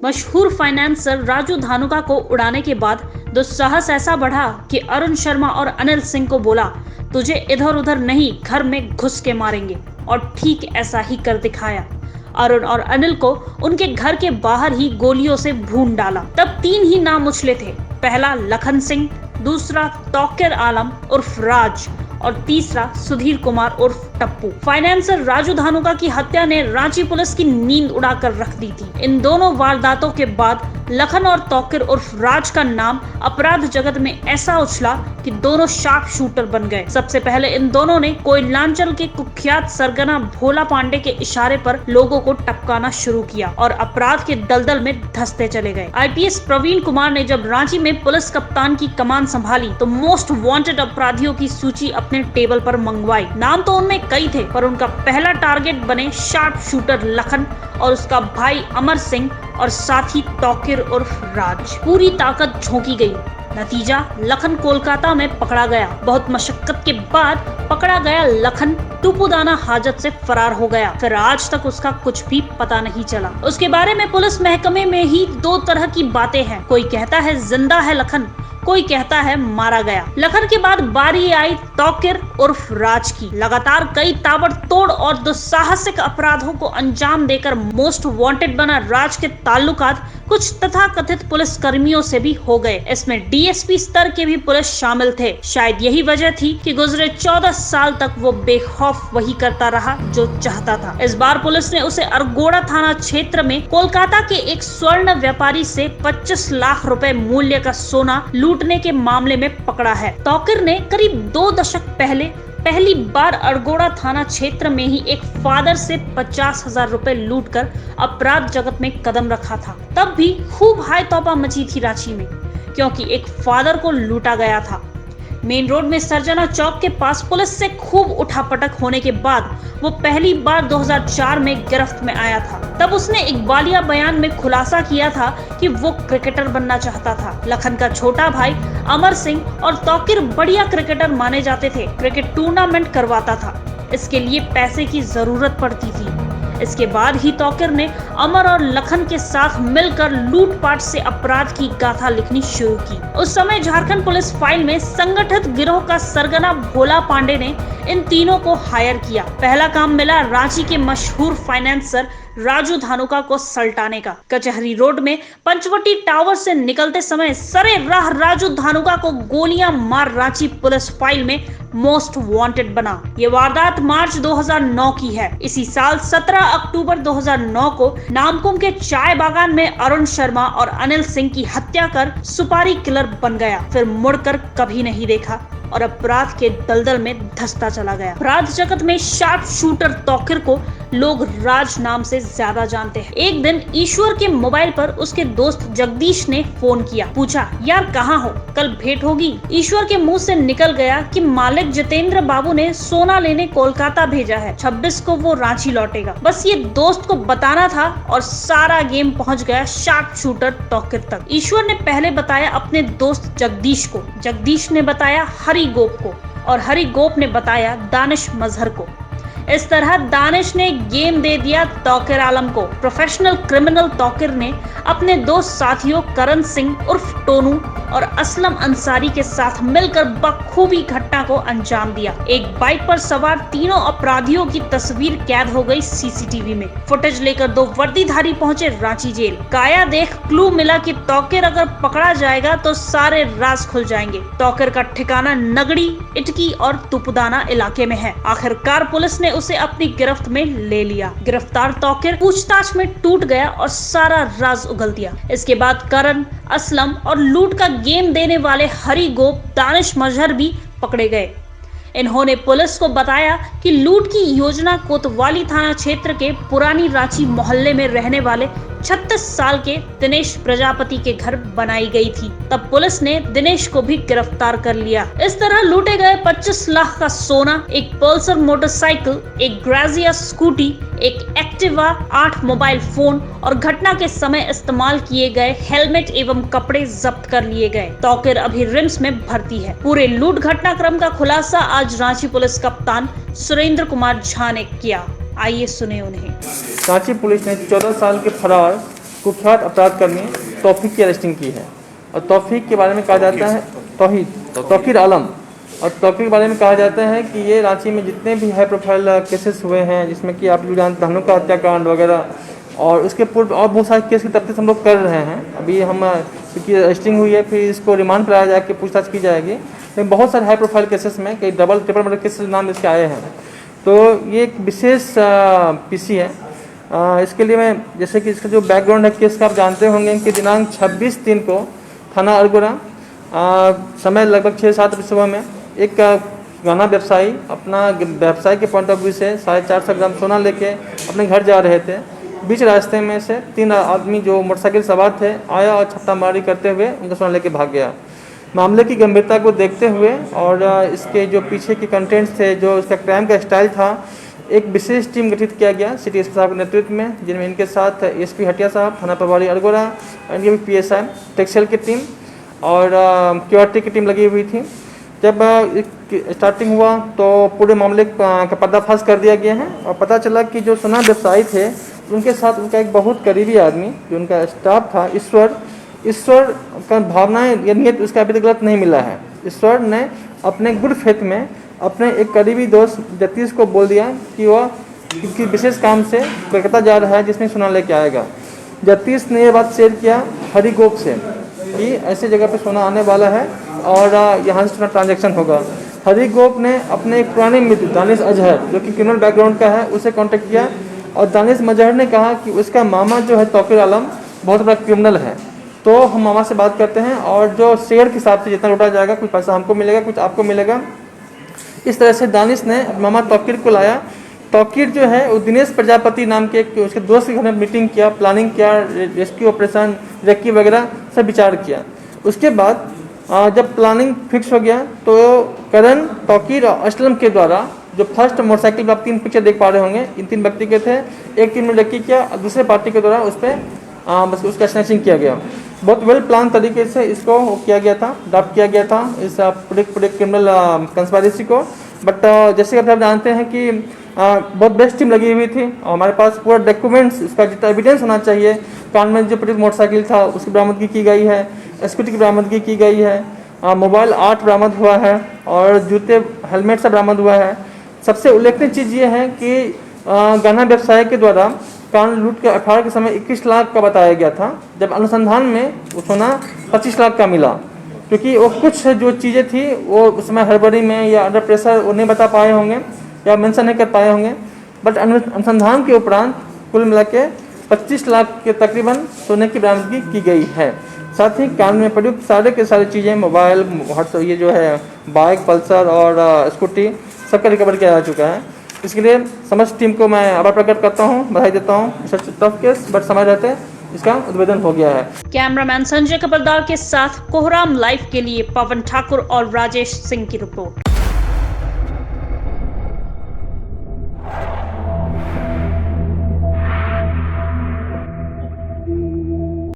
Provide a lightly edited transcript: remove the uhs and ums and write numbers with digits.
मशहूर फाइनेंसर राजू धानुका को उड़ाने के बाद दुस्साहस ऐसा बढ़ा कि अरुण शर्मा और अनिल सिंह को बोला, तुझे इधर उधर नहीं घर में घुस के मारेंगे, और ठीक ऐसा ही कर दिखाया। अरुण और अनिल को उनके घर के बाहर ही गोलियों से भून डाला। तब 3 ही नाम उछले थे, पहला लखन सिंह, दूसरा तौकीर आलम उर्फ राज और तीसरा सुधीर कुमार उर्फ टप्पू। फाइनेंसर राजू धानुका की हत्या ने रांची पुलिस की नींद उड़ाकर रख दी थी। इन दोनों वारदातों के बाद लखन और तौकीर उर्फ राज का नाम अपराध जगत में ऐसा उछला कि दोनों शार्प शूटर बन गए। सबसे पहले इन दोनों ने कोयलांचल के कुख्यात सरगना भोला पांडे के इशारे पर लोगों को टपकाना शुरू किया और अपराध के दलदल में धंसते चले गए। आईपीएस प्रवीण कुमार ने जब रांची में पुलिस कप्तान की कमान संभाली तो मोस्ट वांटेड अपराधियों की सूची अपने टेबल पर मंगवाई। नाम तो उनमें कई थे, पर उनका पहला टारगेट बने शार्प शूटर लखन और उसका भाई अमर सिंह और साथी तौकीर उर्फ राज। पूरी ताकत झोंकी गई। नतीजा, लखन कोलकाता में पकड़ा गया। बहुत मशक्कत के बाद पकड़ा गया लखन तुपुदाना हाजत से फरार हो गया। फिर आज तक उसका कुछ भी पता नहीं चला। उसके बारे में पुलिस महकमे में ही 2 तरह की बातें हैं। कोई कहता है जिंदा है लखन, कोई कहता है मारा गया। लखन के बाद बारी आई तौकीर उर्फ राज की। लगातार कई ताबड़तोड़ और दुस्साहसिक अपराधों को अंजाम देकर मोस्ट वांटेड बना राज के ताल्लुकात कुछ तथाकथित पुलिस कर्मियों से भी हो गए। इसमें डीएसपी स्तर के भी पुलिस शामिल थे। शायद यही वजह थी कि गुजरे 14 साल तक वो बेखौफ वही करता रहा जो चाहता था। इस बार पुलिस ने उसे अरगोड़ा थाना क्षेत्र में कोलकाता के एक स्वर्ण व्यापारी से 25 लाख रुपए मूल्य का सोना लूटने के मामले में पकड़ा है। तौकीर ने करीब 2 दशक पहले पहली बार अरगोड़ा थाना क्षेत्र में ही एक फादर से 50,000 रुपए लूटकर अपराध जगत में कदम रखा था। तब भी खूब हाय तौबा मची थी रांची में, क्योंकि एक फादर को लूटा गया था। मेन रोड में सरजना चौक के पास पुलिस से खूब उठापटक होने के बाद वो पहली बार 2004 में गिरफ्त में आया था। तब उसने इकबालिया बयान में खुलासा किया था कि वो क्रिकेटर बनना चाहता था। लखन का छोटा भाई अमर सिंह और तौकीर बढ़िया क्रिकेटर माने जाते थे। क्रिकेट टूर्नामेंट करवाता था, इसके लिए पैसे की जरूरत पड़ती थी। इसके बाद ही तौकीर ने अमर और लखन के साथ मिलकर लूटपाट से अपराध की गाथा लिखनी शुरू की। उस समय झारखंड पुलिस फाइल में संगठित गिरोह का सरगना भोला पांडे ने इन तीनों को हायर किया। पहला काम मिला रांची के मशहूर फाइनेंसर राजू धानुका को सल्टाने का। कचहरी रोड में पंचवटी टावर से निकलते समय सरे राह राजू धानुका को गोलियां मार रांची पुलिस फाइल में मोस्ट वांटेड बना। ये वारदात मार्च 2009 की है। इसी साल 17 अक्टूबर 2009 को नामकुम के चाय बागान में अरुण शर्मा और अनिल सिंह की हत्या कर सुपारी किलर बन गया। फिर मुड़कर कभी नहीं देखा और अपराध के दलदल में धंसता चला गया। अपराध जगत में शार्प शूटर तौकीर को लोग राज नाम से ज्यादा जानते हैं। एक दिन ईश्वर के मोबाइल पर उसके दोस्त जगदीश ने फोन किया। पूछा, यार कहाँ हो, कल भेंट होगी। ईश्वर के मुंह से निकल गया कि मालिक जितेंद्र बाबू ने सोना लेने कोलकाता भेजा है, 26 को वो रांची लौटेगा। बस ये दोस्त को बताना था और सारा गेम पहुंच गया शार्प शूटर तौकीर तक। ईश्वर ने पहले बताया अपने दोस्त जगदीश को, जगदीश ने बताया हरी गोप को और हरी गोप ने बताया दानिश मजहर को। इस तरह दानिश ने गेम दे दिया तौकीर आलम को। प्रोफेशनल क्रिमिनल तौकीर ने अपने 2 साथियों करण सिंह उर्फ टोनू और असलम अंसारी के साथ मिलकर बखूबी घटना को अंजाम दिया। एक बाइक पर सवार तीनों अपराधियों की तस्वीर कैद हो गई सीसीटीवी में। फुटेज लेकर 2 वर्दीधारी पहुंचे रांची जेल। काया देख क्लू मिला कि तौकीर अगर पकड़ा जाएगा तो सारे राज खुल जाएंगे। तौकीर का ठिकाना नगड़ी, इटकी और तुपुदाना इलाके में है। आखिरकार पुलिस ने उसे अपनी गिरफ्त में ले लिया। गिरफ्तार तौकीर पूछताछ में टूट गया और सारा राज उगल दिया। इसके बाद करण, असलम और लूट का गेम देने वाले हरी गोप, दानिश मजहर भी पकड़े गए। इन्होंने पुलिस को बताया कि लूट की योजना कोतवाली थाना क्षेत्र के पुरानी रांची मोहल्ले में रहने वाले 36 साल के दिनेश प्रजापति के घर बनाई गई थी। तब पुलिस ने दिनेश को भी गिरफ्तार कर लिया। इस तरह लूटे गए 25 लाख का सोना, एक पल्सर मोटरसाइकिल, एक ग्रेजिया स्कूटी, एक एक्टिवा, 8 मोबाइल फोन और घटना के समय इस्तेमाल किए गए हेलमेट एवं कपड़े जब्त कर लिए गए। तौकीर अभी रिम्स में भर्ती है। पूरे लूट घटनाक्रम का खुलासा आज रांची पुलिस कप्तान सुरेंद्र कुमार झा ने किया। आइए सुने उन्हें। रांची पुलिस ने 14 साल के फरार कुख्यात अपराधकर्मी तौफीक की अरेस्टिंग की है। और तौफीक के बारे में कहा जाता है तौकीर आलम, और तौफीक के बारे में कहा जाता है कि ये रांची में जितने भी हाई प्रोफाइल केसेस हुए हैं, जिसमें कि आप लोग जानते हैं धानुका हत्याकांड वगैरह, और उसके पूर्व और बहुत सारे केस की तफ्तीश हम लोग कर रहे हैं। अभी हम क्योंकि अरेस्टिंग हुई है, फिर इसको रिमांड पर लाया जाकर पूछताछ की जाएगी। लेकिन बहुत सारे हाई प्रोफाइल केसेस में कई डबल ट्रिपल मर्डर केसेस नाम इसके आए हैं। तो ये एक विशेष पीसी है। इसके लिए मैं जैसे कि इसका जो बैकग्राउंड है केस का आप जानते होंगे कि दिनांक 26/3 को थाना अरगोड़ा समय लगभग 6-7 बजे सुबह में एक गहना व्यवसायी अपना व्यवसाय के पॉइंट ऑफ व्यू से 450 ग्राम सोना लेके अपने घर जा रहे थे। बीच रास्ते में से 3 आदमी जो मोटरसाइकिल सवार थे आया और छापामारी करते हुए उनका सोना लेके भाग गया। मामले की गंभीरता को देखते हुए और इसके जो पीछे के कंटेंट्स थे, जो इसका क्राइम का स्टाइल था, एक विशेष टीम गठित किया गया सिटी एसपी साहब के नेतृत्व में, जिनमें इनके साथ एसपी हटिया साहब, थाना प्रभारी अरगोड़ा, इनके भी पीएसआई, टेक्सटाइल की टीम और क्यूआरटी की टीम लगी हुई थी। जब स्टार्टिंग हुआ तो पूरे मामले का पर्दाफाश कर दिया गया है और पता चला कि जो सोना व्यवसायी थे उनके साथ उनका एक बहुत करीबी आदमी जो उनका स्टाफ था, ईश्वर का भावनाएं या नियत उसका अभी तक गलत नहीं मिला है। ईश्वर ने अपने गुड फेथ में अपने एक करीबी दोस्त जतीश को बोल दिया कि वह किसी विशेष काम से कोलकाता जा रहा है जिसमें सोना लेके आएगा। जतीश ने ये बात शेयर किया हरिगोप से कि ऐसे जगह पे सोना आने वाला है और यहाँ से सोना ट्रांजैक्शन होगा। हरिगोप ने अपने एक पुराने मित्र दानिश अजहर जो कि क्रिमिनल बैकग्राउंड का है उसे कांटेक्ट किया और दानिश अजहर ने कहा कि उसका मामा जो है तौकीर आलम बहुत बड़ा क्रिमिनल है, तो हम मामा से बात करते हैं और जो शेयर के हिसाब से जितना लूटा जाएगा कुछ पैसा हमको मिलेगा, कुछ आपको मिलेगा। इस तरह से दानिश ने मामा तौकीर को लाया। तौकीर जो है वो दिनेश प्रजापति नाम के उसके दोस्त के घर में मीटिंग किया, प्लानिंग किया, रेस्क्यू ऑपरेशन, रेक्की वगैरह सब विचार किया। उसके बाद जब प्लानिंग फिक्स हो गया तो करण, तौकीर और असलम के द्वारा जो फर्स्ट मोटरसाइकिल पर आप 3 पिक्चर देख पा रहे होंगे, इन 3 व्यक्ति के थे। एक टीम ने रेक्की किया और दूसरे पार्टी के द्वारा उस पर बस उसका स्नैचिंग किया गया। बहुत वेल प्लान तरीके से इसको किया गया था, ड्राफ्ट किया गया था इस पूरे क्रिमिनल कंस्पायरेसी को। बट जैसे कि आप जानते हैं कि बहुत बेस्ट टीम लगी हुई थी और हमारे पास पूरा डॉक्यूमेंट्स, इसका जितना एविडेंस होना चाहिए, कान में जो पुलिस मोटरसाइकिल था उसकी बरामदगी की गई है, स्कूटी की बरामदगी की गई है, मोबाइल 8 बरामद हुआ है और जूते हेलमेट से बरामद हुआ है। सबसे उल्लेखनीय चीज़ ये है कि गहना व्यवसाय के द्वारा कान लूट के 18 के समय 21 लाख का बताया गया था, जब अनुसंधान में वो सोना 25 लाख का मिला। क्योंकि वो कुछ जो चीज़ें थी वो उस समय हड़बड़ी में या अंडर प्रेशर वो नहीं बता पाए होंगे या मेंशन नहीं कर पाए होंगे, बट अनुसंधान के उपरांत कुल मिला के 25 लाख के तकरीबन सोने की बरामदगी की गई है। साथ ही कान में प्रयुक्त सारे के सारी चीज़ें, मोबाइल, ये जो है बाइक, पल्सर और स्कूटी, सबका रिकवर किया जा चुका है। इसके लिए समस्त टीम को मैं आभार प्रकट करता हूँ, बधाई देता हूँ। टफ केस बट समय रहते इसका उद्भेदन हो गया है। कैमरामैन संजय कपलदार के साथ कोहराम लाइव के लिए पवन ठाकुर और राजेश सिंह की रिपोर्ट।